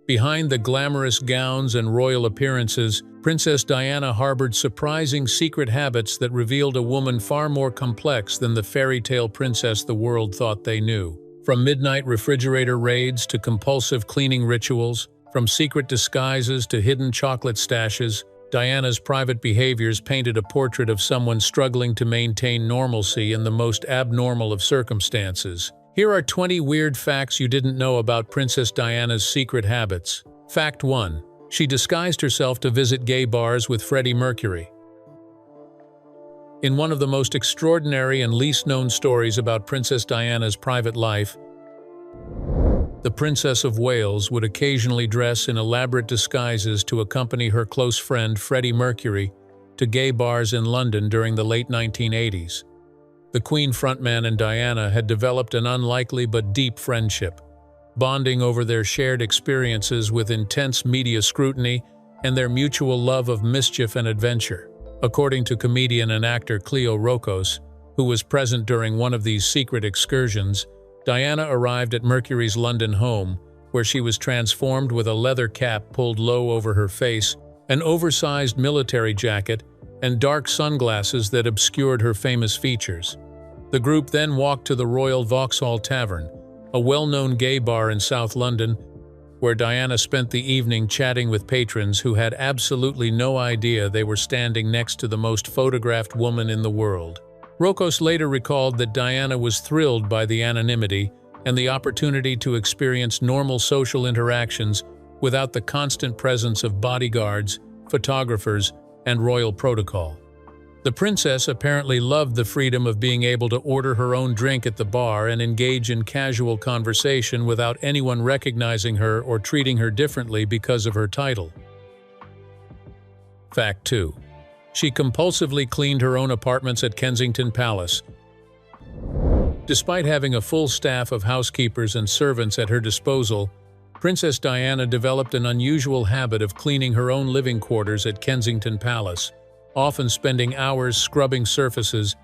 Behind the glamorous gowns and royal appearances, Princess Diana harbored surprising secret habits that revealed a woman far more complex than the fairy tale princess the world thought they knew. From midnight refrigerator raids to compulsive cleaning rituals, from secret disguises to hidden chocolate stashes, Diana's private behaviors painted a portrait of someone struggling to maintain normalcy in the most abnormal of circumstances. Here are 20 weird facts you didn't know about Princess Diana's secret habits. Fact 1. She disguised herself to visit gay bars with Freddie Mercury. In one of the most extraordinary and least-known stories about Princess Diana's private life, the Princess of Wales would occasionally dress in elaborate disguises to accompany her close friend Freddie Mercury to gay bars in London during the late 1980s. The Queen frontman and Diana had developed an unlikely but deep friendship, bonding over their shared experiences with intense media scrutiny and their mutual love of mischief and adventure. According to comedian and actor Cleo Rokos, who was present during one of these secret excursions, Diana arrived at Mercury's London home, where she was transformed with a leather cap pulled low over her face, an oversized military jacket, and dark sunglasses that obscured her famous features. The group then walked to the Royal Vauxhall Tavern, a well-known gay bar in South London, where Diana spent the evening chatting with patrons who had absolutely no idea they were standing next to the most photographed woman in the world. Rokos later recalled that Diana was thrilled by the anonymity and the opportunity to experience normal social interactions without the constant presence of bodyguards, photographers, and royal protocol. The princess apparently loved the freedom of being able to order her own drink at the bar and engage in casual conversation without anyone recognizing her or treating her differently because of her title. Fact 2. She compulsively cleaned her own apartments at Kensington Palace. Despite having a full staff of housekeepers and servants at her disposal, Princess Diana developed an unusual habit of cleaning her own living quarters at Kensington Palace, often spending hours scrubbing surfaces,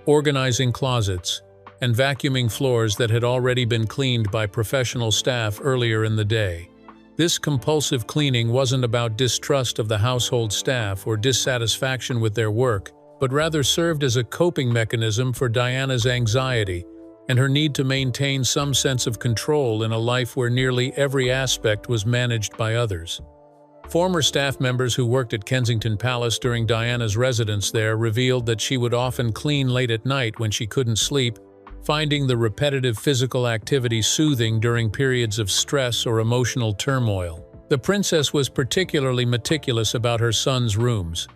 organizing closets, and vacuuming floors that had already been cleaned by professional staff earlier in the day. This compulsive cleaning wasn't about distrust of the household staff or dissatisfaction with their work, but rather served as a coping mechanism for Diana's anxiety and her need to maintain some sense of control in a life where nearly every aspect was managed by others. Former staff members who worked at Kensington Palace during Diana's residence there revealed that she would often clean late at night when she couldn't sleep, finding the repetitive physical activity soothing during periods of stress or emotional turmoil. The princess was particularly meticulous about her sons' rooms,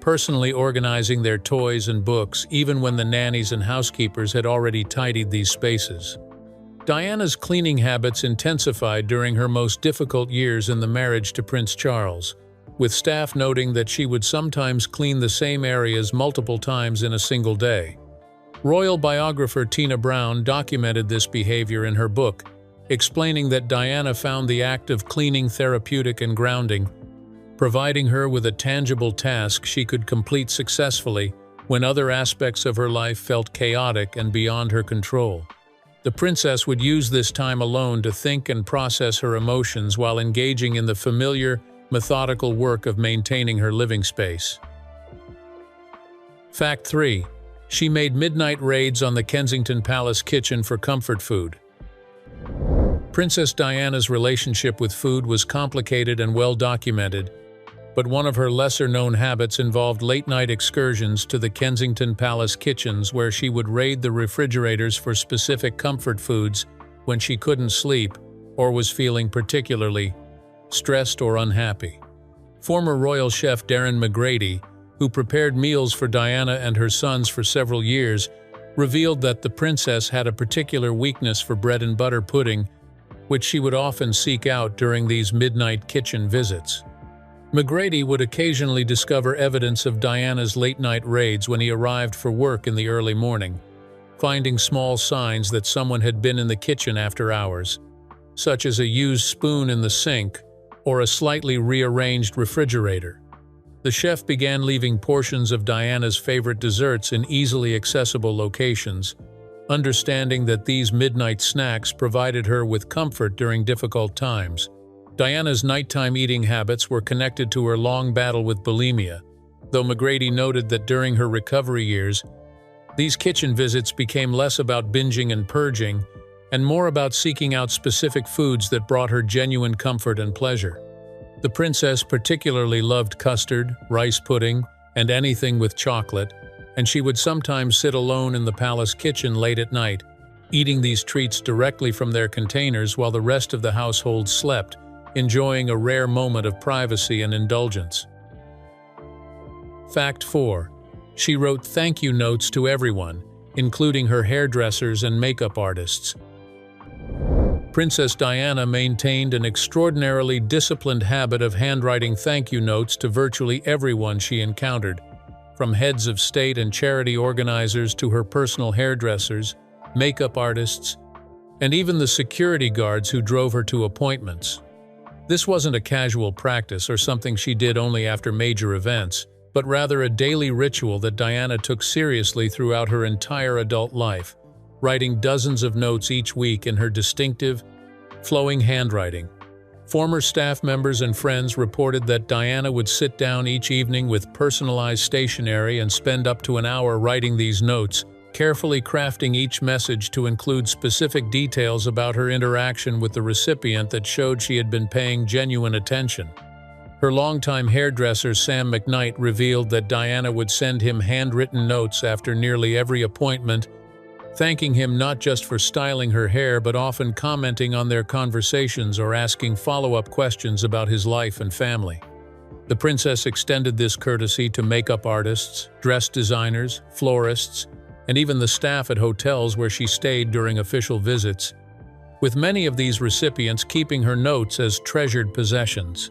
personally organizing their toys and books even when the nannies and housekeepers had already tidied these spaces. Diana's cleaning habits intensified during her most difficult years in the marriage to Prince Charles, with staff noting that she would sometimes clean the same areas multiple times in a single day. Royal biographer Tina Brown documented this behavior in her book, explaining that Diana found the act of cleaning therapeutic and grounding, providing her with a tangible task she could complete successfully when other aspects of her life felt chaotic and beyond her control. The princess would use this time alone to think and process her emotions while engaging in the familiar, methodical work of maintaining her living space. Fact 3. She made midnight raids on the Kensington Palace kitchen for comfort food. Princess Diana's relationship with food was complicated and well documented, but one of her lesser-known habits involved late-night excursions to the Kensington Palace kitchens where she would raid the refrigerators for specific comfort foods when she couldn't sleep or was feeling particularly stressed or unhappy. Former royal chef Darren McGrady, who prepared meals for Diana and her sons for several years, revealed that the princess had a particular weakness for bread and butter pudding, which she would often seek out during these midnight kitchen visits. McGrady would occasionally discover evidence of Diana's late-night raids when he arrived for work in the early morning, finding small signs that someone had been in the kitchen after hours, such as a used spoon in the sink or a slightly rearranged refrigerator. The chef began leaving portions of Diana's favorite desserts in easily accessible locations, understanding that these midnight snacks provided her with comfort during difficult times. Diana's nighttime eating habits were connected to her long battle with bulimia, though McGrady noted that during her recovery years, these kitchen visits became less about binging and purging and more about seeking out specific foods that brought her genuine comfort and pleasure. The princess particularly loved custard, rice pudding, and anything with chocolate, and she would sometimes sit alone in the palace kitchen late at night, eating these treats directly from their containers while the rest of the household slept, enjoying a rare moment of privacy and indulgence. Fact 4. She wrote thank you notes to everyone, including her hairdressers and makeup artists. Princess Diana maintained an extraordinarily disciplined habit of handwriting thank you notes to virtually everyone she encountered, from heads of state and charity organizers to her personal hairdressers, makeup artists, and even the security guards who drove her to appointments. This wasn't a casual practice or something she did only after major events, but rather a daily ritual that Diana took seriously throughout her entire adult life, writing dozens of notes each week in her distinctive, flowing handwriting. Former staff members and friends reported that Diana would sit down each evening with personalized stationery and spend up to an hour writing these notes, carefully crafting each message to include specific details about her interaction with the recipient that showed she had been paying genuine attention. Her longtime hairdresser Sam McKnight revealed that Diana would send him handwritten notes after nearly every appointment, thanking him not just for styling her hair but often commenting on their conversations or asking follow-up questions about his life and family. The princess extended this courtesy to makeup artists, dress designers, florists, and even the staff at hotels where she stayed during official visits, with many of these recipients keeping her notes as treasured possessions.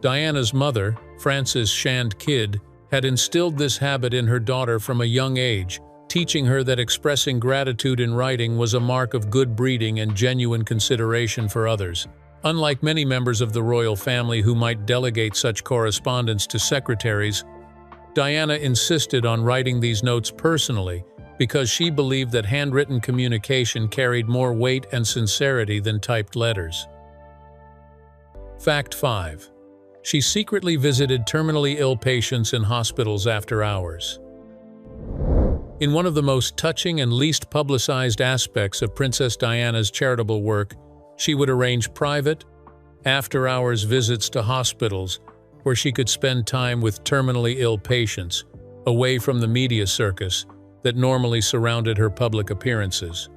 Diana's mother, Frances Shand Kidd, had instilled this habit in her daughter from a young age, teaching her that expressing gratitude in writing was a mark of good breeding and genuine consideration for others. Unlike many members of the royal family who might delegate such correspondence to secretaries, Diana insisted on writing these notes personally because she believed that handwritten communication carried more weight and sincerity than typed letters. Fact 5. She secretly visited terminally ill patients in hospitals after hours. In one of the most touching and least publicized aspects of Princess Diana's charitable work, she would arrange private, after-hours visits to hospitals where she could spend time with terminally ill patients, away from the media circus that normally surrounded her public appearances.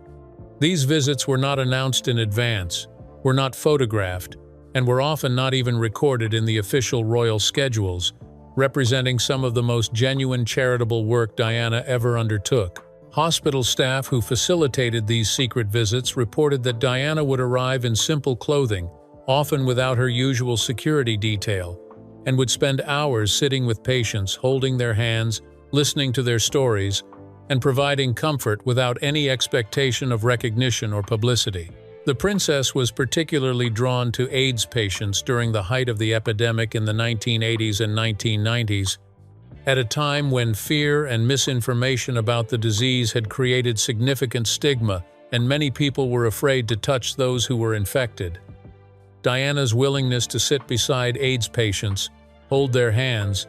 These visits were not announced in advance, were not photographed, and were often not even recorded in the official royal schedules, representing some of the most genuine charitable work Diana ever undertook. Hospital staff who facilitated these secret visits reported that Diana would arrive in simple clothing, often without her usual security detail, and would spend hours sitting with patients, holding their hands, listening to their stories, and providing comfort without any expectation of recognition or publicity. The princess was particularly drawn to AIDS patients during the height of the epidemic in the 1980s and 1990s, at a time when fear and misinformation about the disease had created significant stigma and many people were afraid to touch those who were infected. Diana's willingness to sit beside AIDS patients, hold their hands,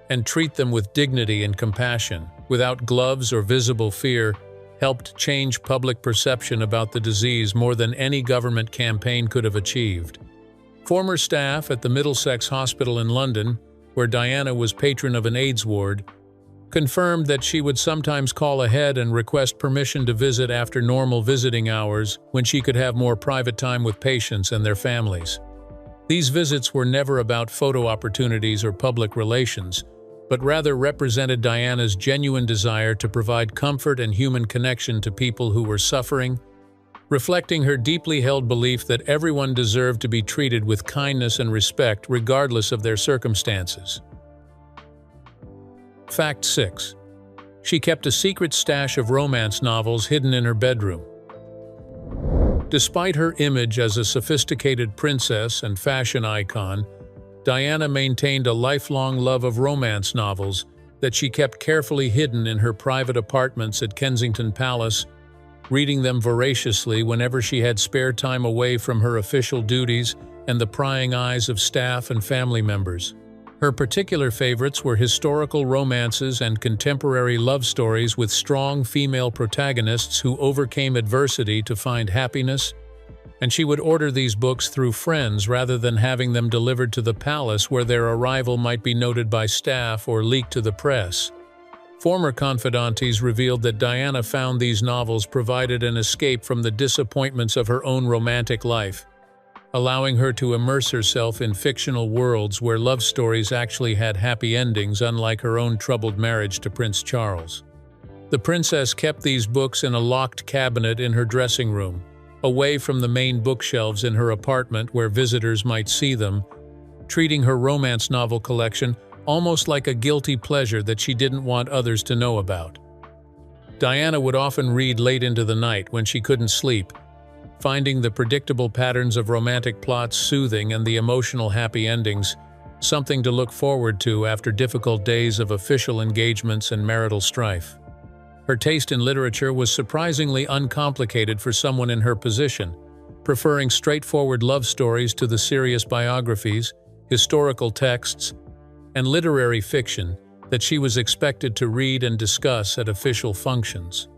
and treat them with dignity and compassion, without gloves or visible fear, helped change public perception about the disease more than any government campaign could have achieved. Former staff at the Middlesex Hospital in London, where Diana was patron of an AIDS ward, confirmed that she would sometimes call ahead and request permission to visit after normal visiting hours when she could have more private time with patients and their families. These visits were never about photo opportunities or public relations, but rather represented Diana's genuine desire to provide comfort and human connection to people who were suffering, reflecting her deeply held belief that everyone deserved to be treated with kindness and respect regardless of their circumstances. Fact 6. She kept a secret stash of romance novels hidden in her bedroom. Despite her image as a sophisticated princess and fashion icon, Diana maintained a lifelong love of romance novels that she kept carefully hidden in her private apartments at Kensington Palace, reading them voraciously whenever she had spare time away from her official duties and the prying eyes of staff and family members. Her particular favorites were historical romances and contemporary love stories with strong female protagonists who overcame adversity to find happiness, and she would order these books through friends rather than having them delivered to the palace where their arrival might be noted by staff or leaked to the press. Former confidantes revealed that Diana found these novels provided an escape from the disappointments of her own romantic life, allowing her to immerse herself in fictional worlds where love stories actually had happy endings, unlike her own troubled marriage to Prince Charles. The princess kept these books in a locked cabinet in her dressing room, away from the main bookshelves in her apartment where visitors might see them, treating her romance novel collection almost like a guilty pleasure that she didn't want others to know about. Diana would often read late into the night when she couldn't sleep, finding the predictable patterns of romantic plots soothing and the emotional happy endings something to look forward to after difficult days of official engagements and marital strife. Her taste in literature was surprisingly uncomplicated for someone in her position, preferring straightforward love stories to the serious biographies, historical texts, and literary fiction that she was expected to read and discuss at official functions.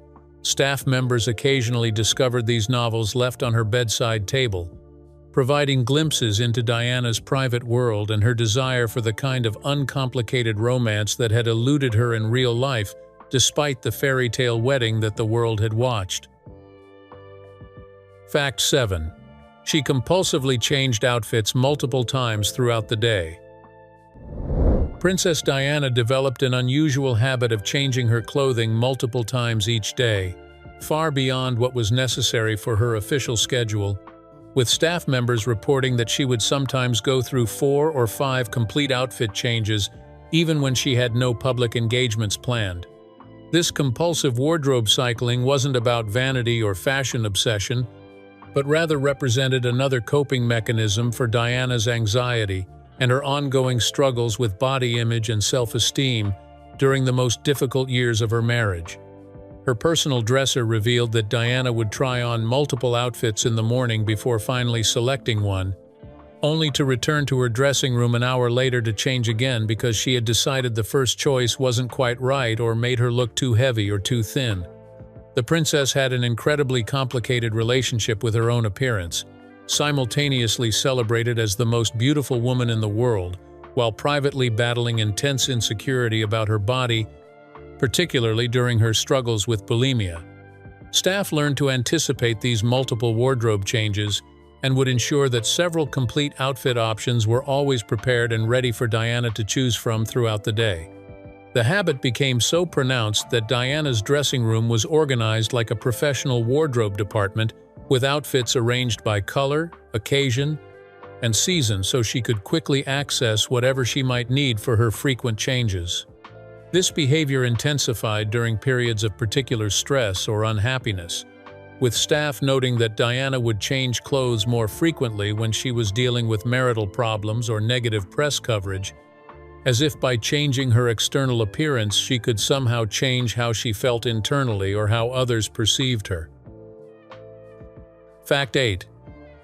Staff members occasionally discovered these novels left on her bedside table, providing glimpses into Diana's private world and her desire for the kind of uncomplicated romance that had eluded her in real life despite the fairy tale wedding that the world had watched. Fact 7. She compulsively changed outfits multiple times throughout the day. Princess Diana developed an unusual habit of changing her clothing multiple times each day, far beyond what was necessary for her official schedule, with staff members reporting that she would sometimes go through 4 or 5 complete outfit changes even when she had no public engagements planned. This compulsive wardrobe cycling wasn't about vanity or fashion obsession, but rather represented another coping mechanism for Diana's anxiety and her ongoing struggles with body image and self-esteem during the most difficult years of her marriage. Her personal dresser revealed that Diana would try on multiple outfits in the morning before finally selecting one, only to return to her dressing room an hour later to change again because she had decided the first choice wasn't quite right or made her look too heavy or too thin. The princess had an incredibly complicated relationship with her own appearance, simultaneously celebrated as the most beautiful woman in the world, while privately battling intense insecurity about her body, particularly during her struggles with bulimia. Staff learned to anticipate these multiple wardrobe changes and would ensure that several complete outfit options were always prepared and ready for Diana to choose from throughout the day. The habit became so pronounced that Diana's dressing room was organized like a professional wardrobe department, with outfits arranged by color, occasion, and season so she could quickly access whatever she might need for her frequent changes. This behavior intensified during periods of particular stress or unhappiness, with staff noting that Diana would change clothes more frequently when she was dealing with marital problems or negative press coverage, as if by changing her external appearance she could somehow change how she felt internally or how others perceived her. Fact 8.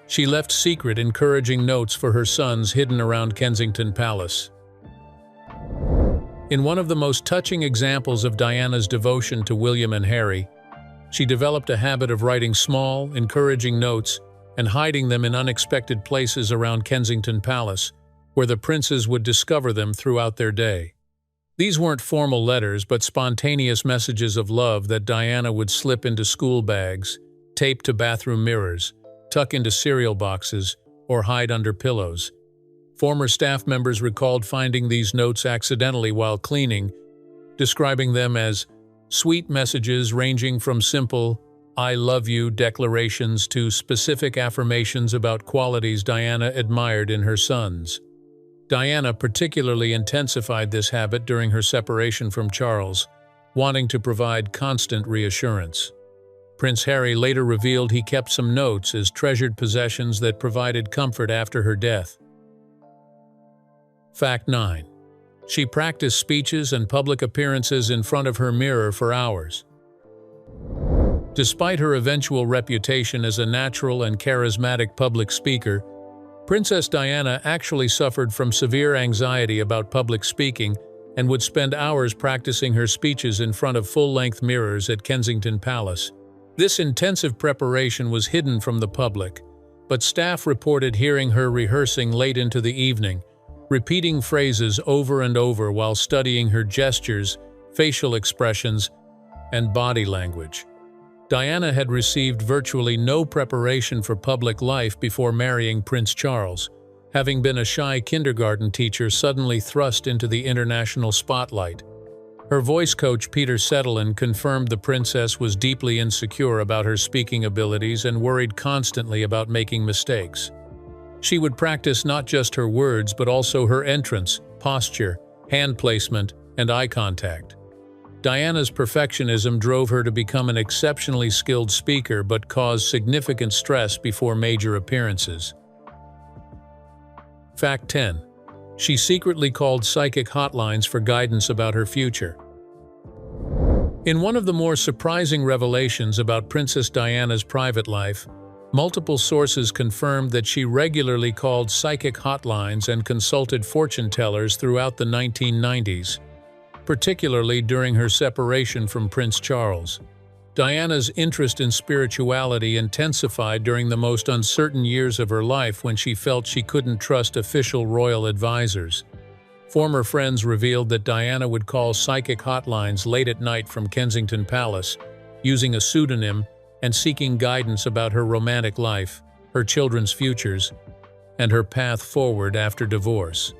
She left secret, encouraging notes for her sons hidden around Kensington Palace. In one of the most touching examples of Diana's devotion to William and Harry, she developed a habit of writing small, encouraging notes and hiding them in unexpected places around Kensington Palace, where the princes would discover them throughout their day. These weren't formal letters, but spontaneous messages of love that Diana would slip into school bags, tape to bathroom mirrors, tuck into cereal boxes, or hide under pillows. Former staff members recalled finding these notes accidentally while cleaning, describing them as sweet messages ranging from simple "I love you" declarations to specific affirmations about qualities Diana admired in her sons. Diana particularly intensified this habit during her separation from Charles, wanting to provide constant reassurance. Prince Harry later revealed he kept some notes as treasured possessions that provided comfort after her death. Fact 9. She practiced speeches and public appearances in front of her mirror for hours. Despite her eventual reputation as a natural and charismatic public speaker, Princess Diana actually suffered from severe anxiety about public speaking and would spend hours practicing her speeches in front of full-length mirrors at Kensington Palace. This intensive preparation was hidden from the public, but staff reported hearing her rehearsing late into the evening, repeating phrases over and over while studying her gestures, facial expressions, and body language. Diana had received virtually no preparation for public life before marrying Prince Charles, having been a shy kindergarten teacher suddenly thrust into the international spotlight. Her voice coach Peter Settlein confirmed the princess was deeply insecure about her speaking abilities and worried constantly about making mistakes. She would practice not just her words but also her entrance, posture, hand placement, and eye contact. Diana's perfectionism drove her to become an exceptionally skilled speaker but caused significant stress before major appearances. Fact 10. She secretly called psychic hotlines for guidance about her future. In one of the more surprising revelations about Princess Diana's private life, multiple sources confirmed that she regularly called psychic hotlines and consulted fortune tellers throughout the 1990s, particularly during her separation from Prince Charles. Diana's interest in spirituality intensified during the most uncertain years of her life when she felt she couldn't trust official royal advisors. Former friends revealed that Diana would call psychic hotlines late at night from Kensington Palace, using a pseudonym and seeking guidance about her romantic life, her children's futures, and her path forward after divorce.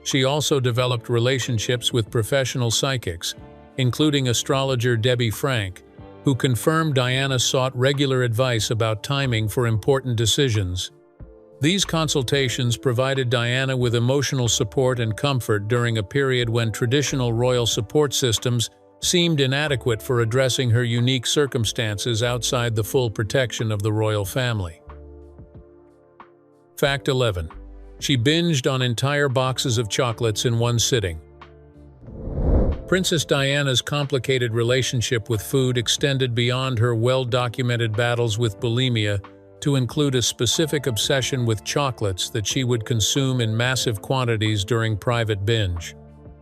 She also developed relationships with professional psychics, including astrologer Debbie Frank, who confirmed Diana sought regular advice about timing for important decisions. These consultations provided Diana with emotional support and comfort during a period when traditional royal support systems seemed inadequate for addressing her unique circumstances outside the full protection of the royal family. Fact 11. She binged on entire boxes of chocolates in one sitting. Princess Diana's complicated relationship with food extended beyond her well-documented battles with bulimia to include a specific obsession with chocolates that she would consume in massive quantities during private binge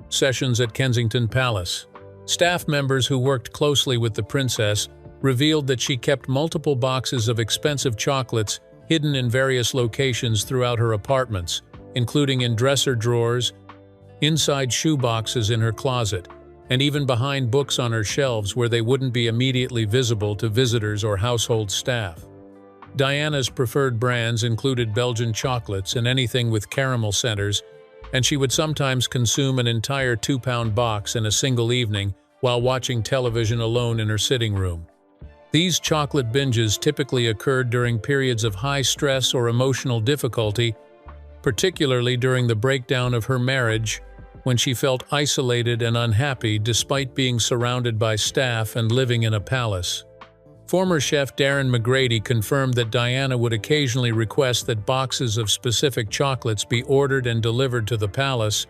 sessions at Kensington Palace. Staff members who worked closely with the princess revealed that she kept multiple boxes of expensive chocolates hidden in various locations throughout her apartments, including in dresser drawers, inside shoe boxes in her closet, and even behind books on her shelves where they wouldn't be immediately visible to visitors or household staff. Diana's preferred brands included Belgian chocolates and anything with caramel centers, and she would sometimes consume an entire 2-pound box in a single evening while watching television alone in her sitting room. These chocolate binges typically occurred during periods of high stress or emotional difficulty, particularly during the breakdown of her marriage, when she felt isolated and unhappy despite being surrounded by staff and living in a palace. Former chef Darren McGrady confirmed that Diana would occasionally request that boxes of specific chocolates be ordered and delivered to the palace,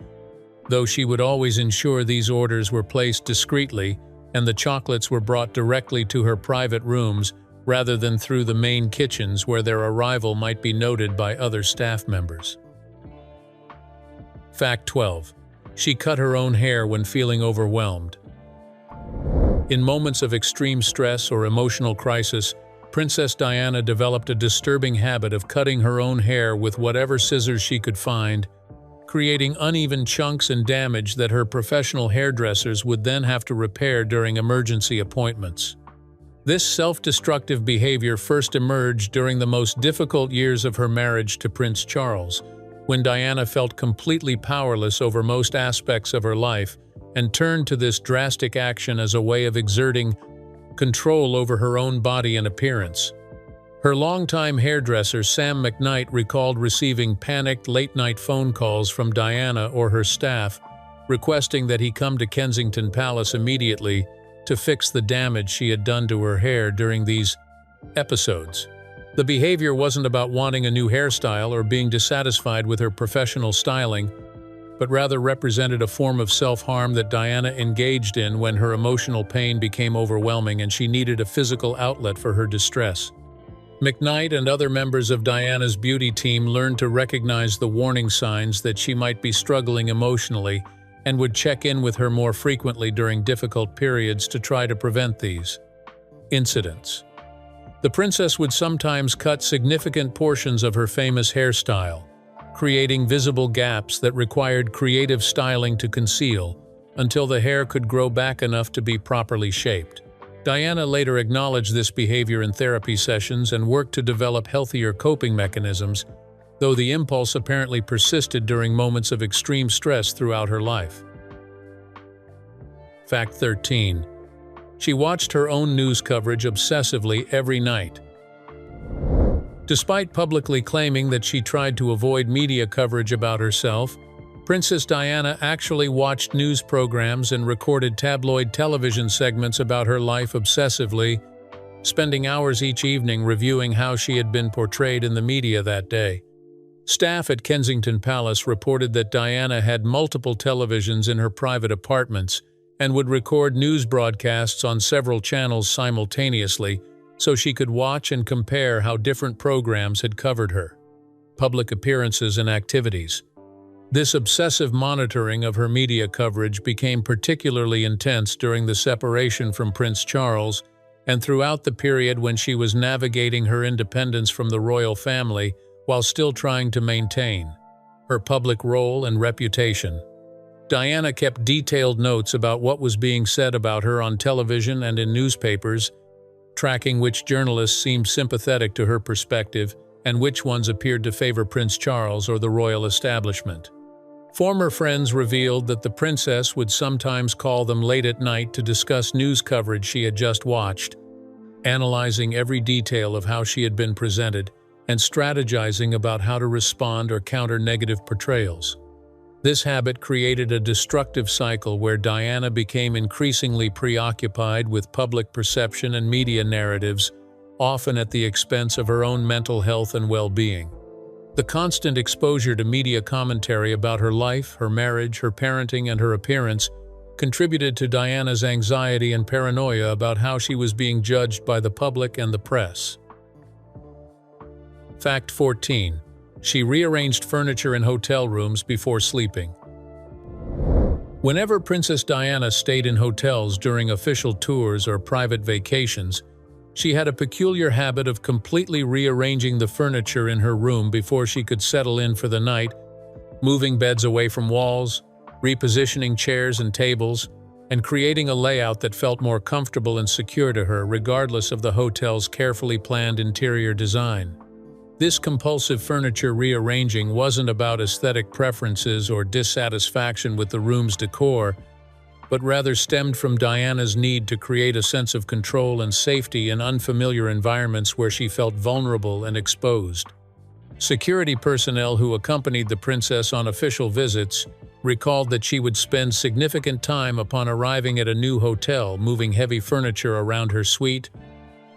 though she would always ensure these orders were placed discreetly and the chocolates were brought directly to her private rooms rather than through the main kitchens where their arrival might be noted by other staff members. Fact 12. She cut her own hair when feeling overwhelmed. In moments of extreme stress or emotional crisis, Princess Diana developed a disturbing habit of cutting her own hair with whatever scissors she could find, creating uneven chunks and damage that her professional hairdressers would then have to repair during emergency appointments. This self-destructive behavior first emerged during the most difficult years of her marriage to Prince Charles, when Diana felt completely powerless over most aspects of her life and turned to this drastic action as a way of exerting control over her own body and appearance. Her longtime hairdresser Sam McKnight recalled receiving panicked late-night phone calls from Diana or her staff, requesting that he come to Kensington Palace immediately to fix the damage she had done to her hair during these episodes. The behavior wasn't about wanting a new hairstyle or being dissatisfied with her professional styling, but rather represented a form of self-harm that Diana engaged in when her emotional pain became overwhelming and she needed a physical outlet for her distress. McKnight and other members of Diana's beauty team learned to recognize the warning signs that she might be struggling emotionally and would check in with her more frequently during difficult periods to try to prevent these incidents. The princess would sometimes cut significant portions of her famous hairstyle, creating visible gaps that required creative styling to conceal until the hair could grow back enough to be properly shaped. Diana later acknowledged this behavior in therapy sessions and worked to develop healthier coping mechanisms, though the impulse apparently persisted during moments of extreme stress throughout her life. Fact 13. She watched her own news coverage obsessively every night. Despite publicly claiming that she tried to avoid media coverage about herself, Princess Diana actually watched news programs and recorded tabloid television segments about her life obsessively, spending hours each evening reviewing how she had been portrayed in the media that day. Staff at Kensington Palace reported that Diana had multiple televisions in her private apartments and would record news broadcasts on several channels simultaneously so she could watch and compare how different programs had covered her public appearances and activities. This obsessive monitoring of her media coverage became particularly intense during the separation from Prince Charles and throughout the period when she was navigating her independence from the royal family while still trying to maintain her public role and reputation. Diana kept detailed notes about what was being said about her on television and in newspapers, tracking which journalists seemed sympathetic to her perspective and which ones appeared to favor Prince Charles or the royal establishment. Former friends revealed that the princess would sometimes call them late at night to discuss news coverage she had just watched, analyzing every detail of how she had been presented and strategizing about how to respond or counter negative portrayals. This habit created a destructive cycle where Diana became increasingly preoccupied with public perception and media narratives, often at the expense of her own mental health and well-being. The constant exposure to media commentary about her life, her marriage, her parenting, and her appearance contributed to Diana's anxiety and paranoia about how she was being judged by the public and the press. Fact 14. She rearranged furniture in hotel rooms before sleeping. Whenever Princess Diana stayed in hotels during official tours or private vacations, she had a peculiar habit of completely rearranging the furniture in her room before she could settle in for the night, moving beds away from walls, repositioning chairs and tables, and creating a layout that felt more comfortable and secure to her regardless of the hotel's carefully planned interior design. This compulsive furniture rearranging wasn't about aesthetic preferences or dissatisfaction with the room's decor, but rather stemmed from Diana's need to create a sense of control and safety in unfamiliar environments where she felt vulnerable and exposed. Security personnel who accompanied the princess on official visits recalled that she would spend significant time upon arriving at a new hotel moving heavy furniture around her suite,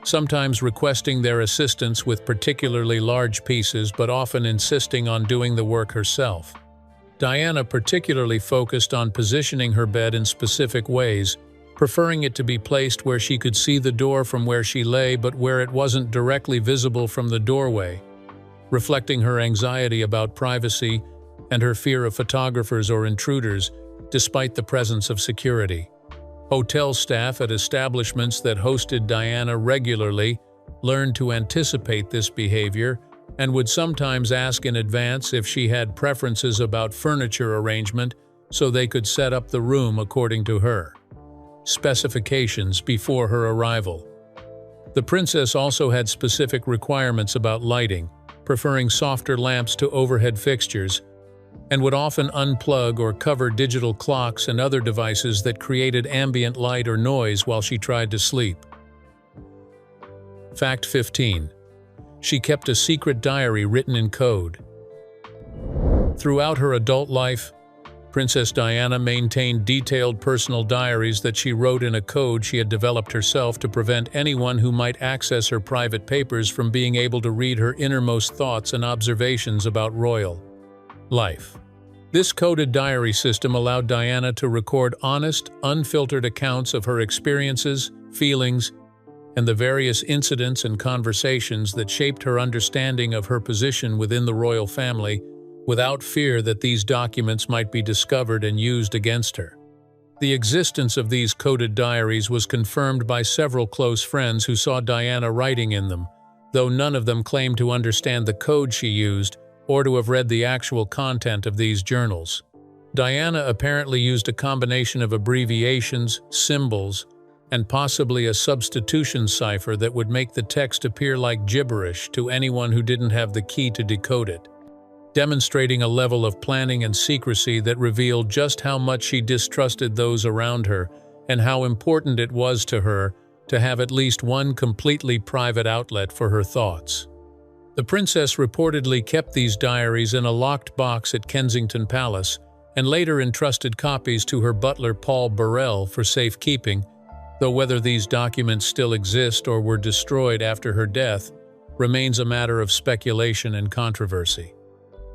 sometimes requesting their assistance with particularly large pieces but often insisting on doing the work herself. Diana particularly focused on positioning her bed in specific ways, preferring it to be placed where she could see the door from where she lay but where it wasn't directly visible from the doorway, reflecting her anxiety about privacy and her fear of photographers or intruders, despite the presence of security. Hotel staff at establishments that hosted Diana regularly learned to anticipate this behavior and would sometimes ask in advance if she had preferences about furniture arrangement so they could set up the room according to her specifications before her arrival. The princess also had specific requirements about lighting, preferring softer lamps to overhead fixtures, and would often unplug or cover digital clocks and other devices that created ambient light or noise while she tried to sleep. Fact 15. She kept a secret diary written in code. Throughout her adult life, Princess Diana maintained detailed personal diaries that she wrote in a code she had developed herself to prevent anyone who might access her private papers from being able to read her innermost thoughts and observations about royal life. This coded diary system allowed Diana to record honest, unfiltered accounts of her experiences, feelings, and the various incidents and conversations that shaped her understanding of her position within the royal family, without fear that these documents might be discovered and used against her. The existence of these coded diaries was confirmed by several close friends who saw Diana writing in them, though none of them claimed to understand the code she used or to have read the actual content of these journals. Diana apparently used a combination of abbreviations, symbols, and possibly a substitution cipher that would make the text appear like gibberish to anyone who didn't have the key to decode it, demonstrating a level of planning and secrecy that revealed just how much she distrusted those around her and how important it was to her to have at least one completely private outlet for her thoughts. The princess reportedly kept these diaries in a locked box at Kensington Palace and later entrusted copies to her butler Paul Burrell for safekeeping, though whether these documents still exist or were destroyed after her death remains a matter of speculation and controversy.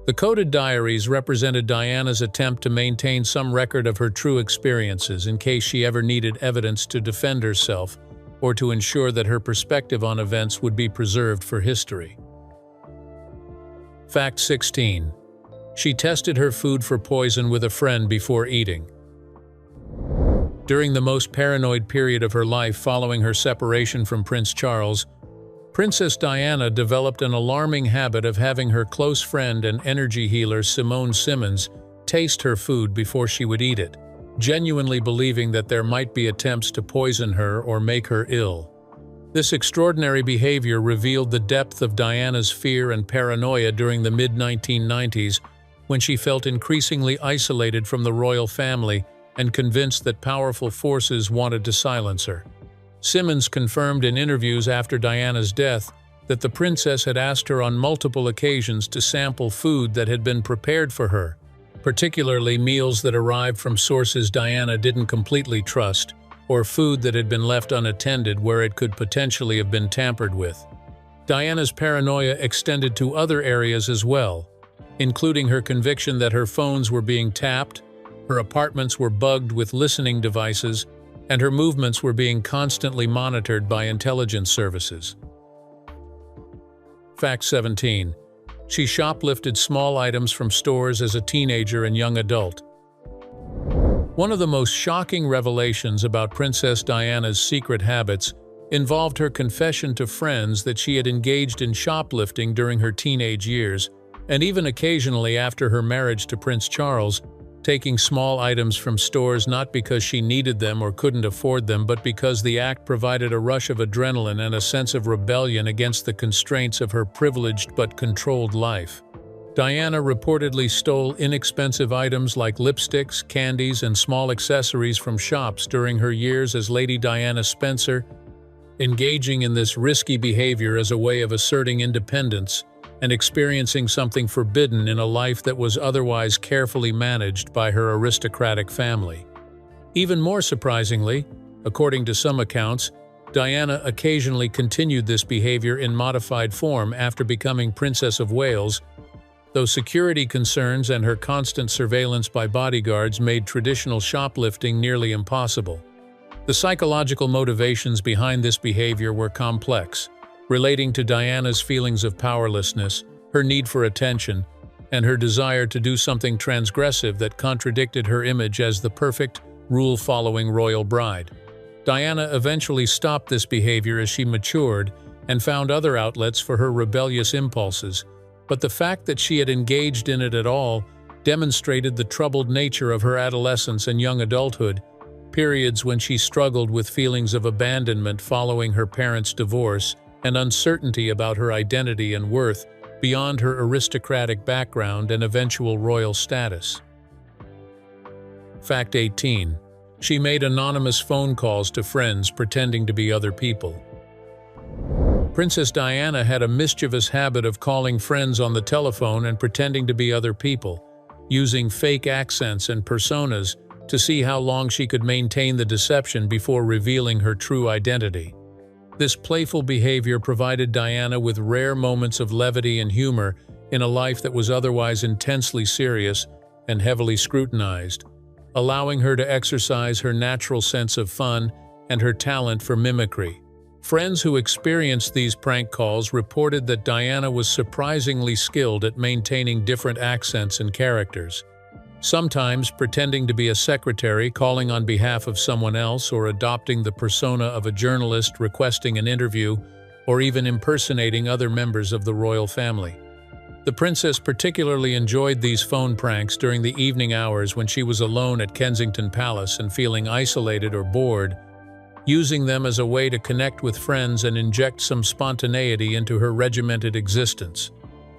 The coded diaries represented Diana's attempt to maintain some record of her true experiences in case she ever needed evidence to defend herself or to ensure that her perspective on events would be preserved for history. Fact 16. She tested her food for poison with a friend before eating. During the most paranoid period of her life following her separation from Prince Charles, Princess Diana developed an alarming habit of having her close friend and energy healer Simone Simmons taste her food before she would eat it, genuinely believing that there might be attempts to poison her or make her ill. This extraordinary behavior revealed the depth of Diana's fear and paranoia during the mid-1990s, when she felt increasingly isolated from the royal family and convinced that powerful forces wanted to silence her. Simmons confirmed in interviews after Diana's death that the princess had asked her on multiple occasions to sample food that had been prepared for her, particularly meals that arrived from sources Diana didn't completely trust, or food that had been left unattended where it could potentially have been tampered with. Diana's paranoia extended to other areas as well, including her conviction that her phones were being tapped, her apartments were bugged with listening devices, and her movements were being constantly monitored by intelligence services. Fact 17. She shoplifted small items from stores as a teenager and young adult. One of the most shocking revelations about Princess Diana's secret habits involved her confession to friends that she had engaged in shoplifting during her teenage years, and even occasionally after her marriage to Prince Charles, taking small items from stores not because she needed them or couldn't afford them, but because the act provided a rush of adrenaline and a sense of rebellion against the constraints of her privileged but controlled life. Diana reportedly stole inexpensive items like lipsticks, candies, and small accessories from shops during her years as Lady Diana Spencer, engaging in this risky behavior as a way of asserting independence and experiencing something forbidden in a life that was otherwise carefully managed by her aristocratic family. Even more surprisingly, according to some accounts, Diana occasionally continued this behavior in modified form after becoming Princess of Wales, though security concerns and her constant surveillance by bodyguards made traditional shoplifting nearly impossible. The psychological motivations behind this behavior were complex, relating to Diana's feelings of powerlessness, her need for attention, and her desire to do something transgressive that contradicted her image as the perfect, rule-following royal bride. Diana eventually stopped this behavior as she matured and found other outlets for her rebellious impulses, but the fact that she had engaged in it at all demonstrated the troubled nature of her adolescence and young adulthood, periods when she struggled with feelings of abandonment following her parents' divorce and uncertainty about her identity and worth beyond her aristocratic background and eventual royal status. Fact 18. She made anonymous phone calls to friends pretending to be other people. Princess Diana had a mischievous habit of calling friends on the telephone and pretending to be other people, using fake accents and personas to see how long she could maintain the deception before revealing her true identity. This playful behavior provided Diana with rare moments of levity and humor in a life that was otherwise intensely serious and heavily scrutinized, allowing her to exercise her natural sense of fun and her talent for mimicry. Friends who experienced these prank calls reported that Diana was surprisingly skilled at maintaining different accents and characters, sometimes pretending to be a secretary calling on behalf of someone else, or adopting the persona of a journalist requesting an interview, or even impersonating other members of the royal family. The princess particularly enjoyed these phone pranks during the evening hours when she was alone at Kensington Palace and feeling isolated or bored, using them as a way to connect with friends and inject some spontaneity into her regimented existence.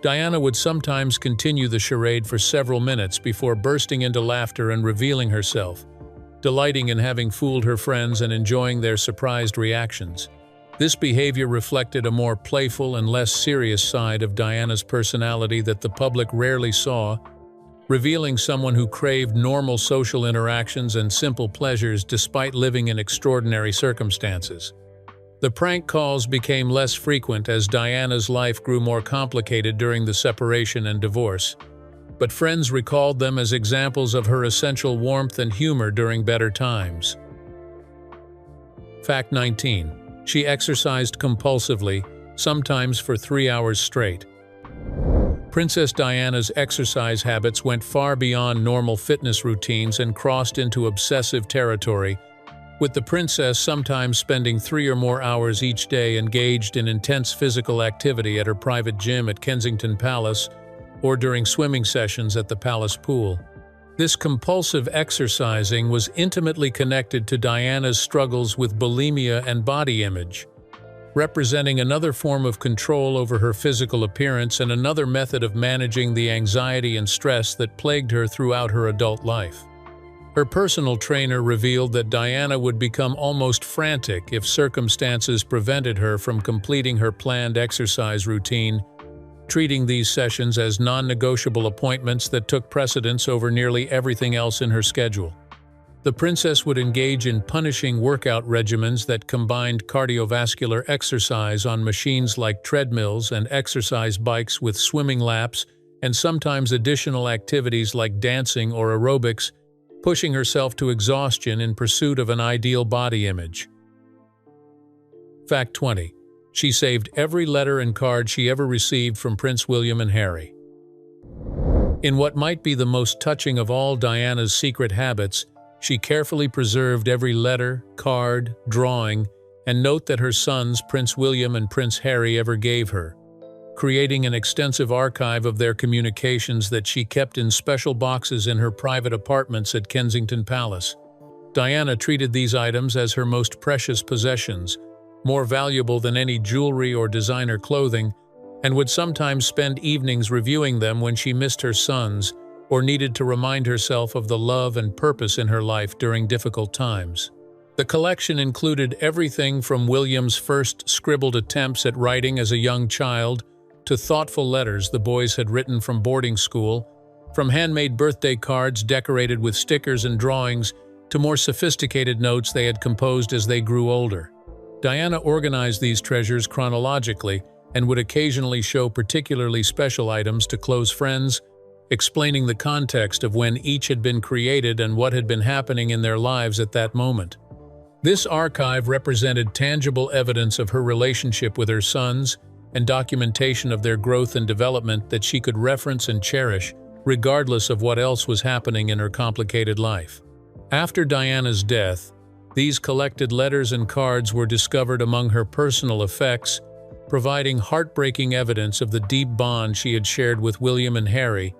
Diana would sometimes continue the charade for several minutes before bursting into laughter and revealing herself, delighting in having fooled her friends and enjoying their surprised reactions. This behavior reflected a more playful and less serious side of Diana's personality that the public rarely saw, revealing someone who craved normal social interactions and simple pleasures despite living in extraordinary circumstances. The prank calls became less frequent as Diana's life grew more complicated during the separation and divorce, but friends recalled them as examples of her essential warmth and humor during better times. Fact 19. She exercised compulsively, sometimes for 3 hours straight. Princess Diana's exercise habits went far beyond normal fitness routines and crossed into obsessive territory, with the princess sometimes spending 3 or more hours each day engaged in intense physical activity at her private gym at Kensington Palace or during swimming sessions at the palace pool. This compulsive exercising was intimately connected to Diana's struggles with bulimia and body image, representing another form of control over her physical appearance and another method of managing the anxiety and stress that plagued her throughout her adult life. Her personal trainer revealed that Diana would become almost frantic if circumstances prevented her from completing her planned exercise routine, treating these sessions as non-negotiable appointments that took precedence over nearly everything else in her schedule. The princess would engage in punishing workout regimens that combined cardiovascular exercise on machines like treadmills and exercise bikes with swimming laps, and sometimes additional activities like dancing or aerobics, pushing herself to exhaustion in pursuit of an ideal body image. Fact 20. She saved every letter and card she ever received from Prince William and Harry. In what might be the most touching of all Diana's secret habits, she carefully preserved every letter, card, drawing, and note that her sons, Prince William and Prince Harry, ever gave her, creating an extensive archive of their communications that she kept in special boxes in her private apartments at Kensington Palace. Diana treated these items as her most precious possessions, more valuable than any jewelry or designer clothing, and would sometimes spend evenings reviewing them when she missed her sons or needed to remind herself of the love and purpose in her life during difficult times. The collection included everything from William's first scribbled attempts at writing as a young child to thoughtful letters the boys had written from boarding school, from handmade birthday cards decorated with stickers and drawings to more sophisticated notes they had composed as they grew older. Diana organized these treasures chronologically and would occasionally show particularly special items to close friends, explaining the context of when each had been created and what had been happening in their lives at that moment. This archive represented tangible evidence of her relationship with her sons and documentation of their growth and development that she could reference and cherish, regardless of what else was happening in her complicated life. After Diana's death, these collected letters and cards were discovered among her personal effects, providing heartbreaking evidence of the deep bond she had shared with William and Harry,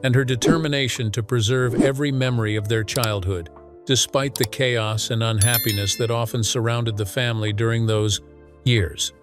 and her determination to preserve every memory of their childhood, despite the chaos and unhappiness that often surrounded the family during those years.